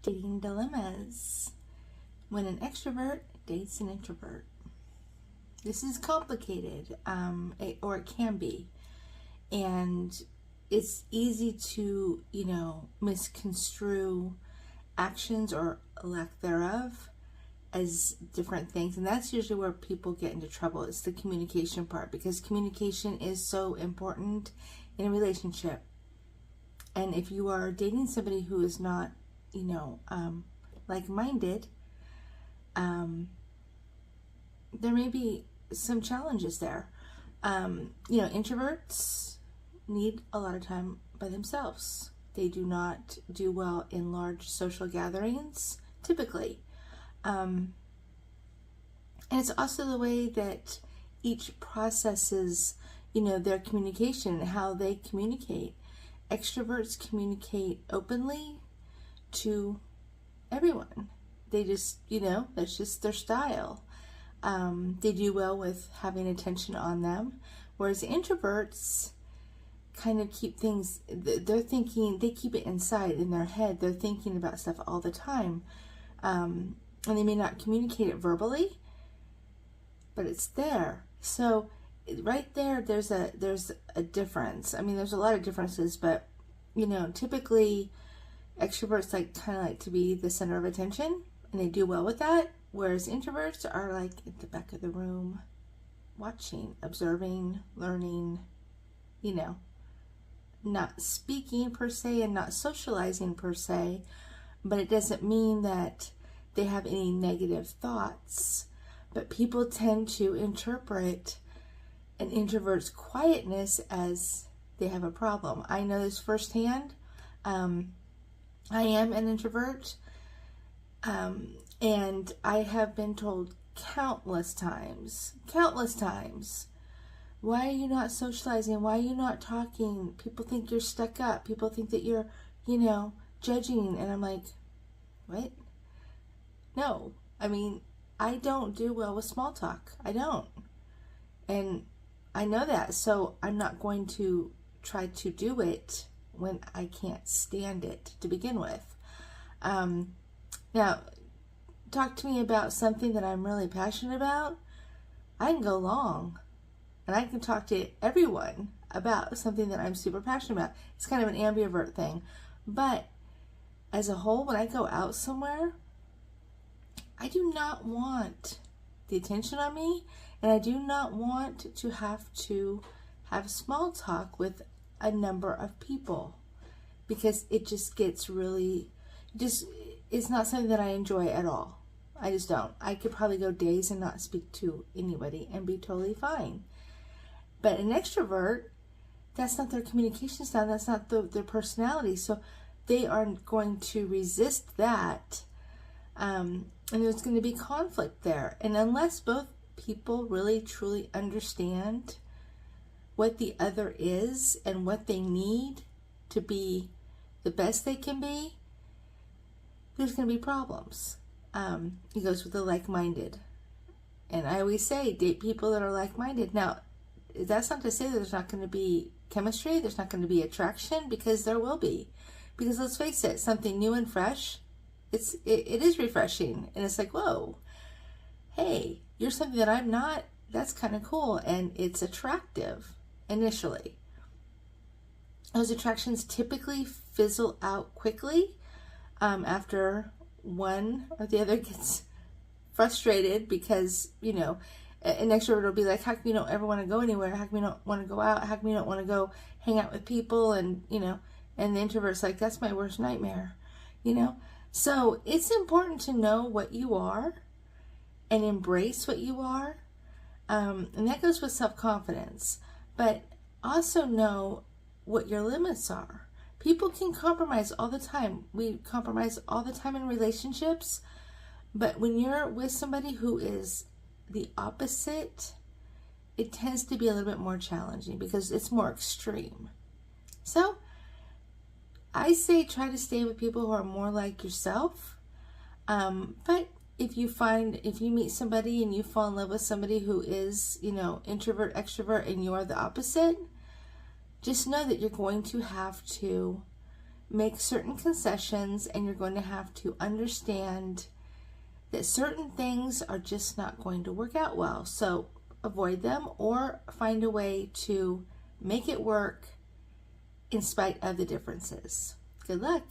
Dating dilemmas. When an extrovert dates an introvert. This is complicated, or it can be. And it's easy to, misconstrue actions or lack thereof as different things. And that's usually where people get into trouble. It's the communication part, because communication is so important in a relationship. And if you are dating somebody who is not, like-minded, there may be some challenges there. Introverts need a lot of time by themselves. They do not do well in large social gatherings, typically. And it's also the way that each processes, their communication and how they communicate. Extroverts communicate openly to everyone. They just, that's just their style. They do well with having attention on them, whereas introverts kind of keep things, they're thinking, they keep it inside in their head. They're thinking about stuff all the time. And they may not communicate it verbally, but it's there. So right there, there's a difference. I mean, there's a lot of differences, but typically extroverts kind of like to be the center of attention, and they do well with that, whereas introverts are like at the back of the room, watching, observing, learning, not speaking per se and not socializing per se, but it doesn't mean that they have any negative thoughts. But people tend to interpret an introvert's quietness as they have a problem. I know this firsthand. I am an introvert, and I have been told countless times, why are you not socializing? Why are you not talking? People think you're stuck up. People think that you're, judging. And I'm like, what? No. I mean, I don't do well with small talk. I don't. And I know that. So I'm not going to try to do it when I can't stand it to begin with. Now, talk to me about something that I'm really passionate about. I can go long, and I can talk to everyone about something that I'm super passionate about. It's kind of an ambivert thing. But as a whole, when I go out somewhere, I do not want the attention on me, and I do not want to have small talk with a number of people, because it just gets really, it's not something that I enjoy at all. I just don't. I could probably go days and not speak to anybody and be totally fine. But an extrovert, that's not their communication style. That's not their personality. So they are going to resist that. And there's going to be conflict there. And unless both people really truly understand what the other is and what they need to be the best they can be, there's going to be problems. It goes with the like-minded. And I always say, date people that are like-minded. Now, that's not to say that there's not going to be chemistry, there's not going to be attraction, because there will be. Because let's face it, something new and fresh, it is refreshing. And it's like, whoa, hey, you're something that I'm not. That's kind of cool. And it's attractive initially. Those attractions typically fizzle out quickly after one or the other gets frustrated, because, an extrovert will be like, how come you don't ever want to go anywhere? How come you don't want to go out? How come you don't want to go hang out with people? And, and the introvert's like, that's my worst nightmare, So it's important to know what you are and embrace what you are. And that goes with self-confidence. But also know what your limits are. People can compromise all the time. We compromise all the time in relationships. But when you're with somebody who is the opposite, it tends to be a little bit more challenging because it's more extreme. So I say try to stay with people who are more like yourself. But if you meet somebody and you fall in love with somebody who is, introvert, extrovert, and you are the opposite, just know that you're going to have to make certain concessions, and you're going to have to understand that certain things are just not going to work out well. So avoid them or find a way to make it work in spite of the differences. Good luck.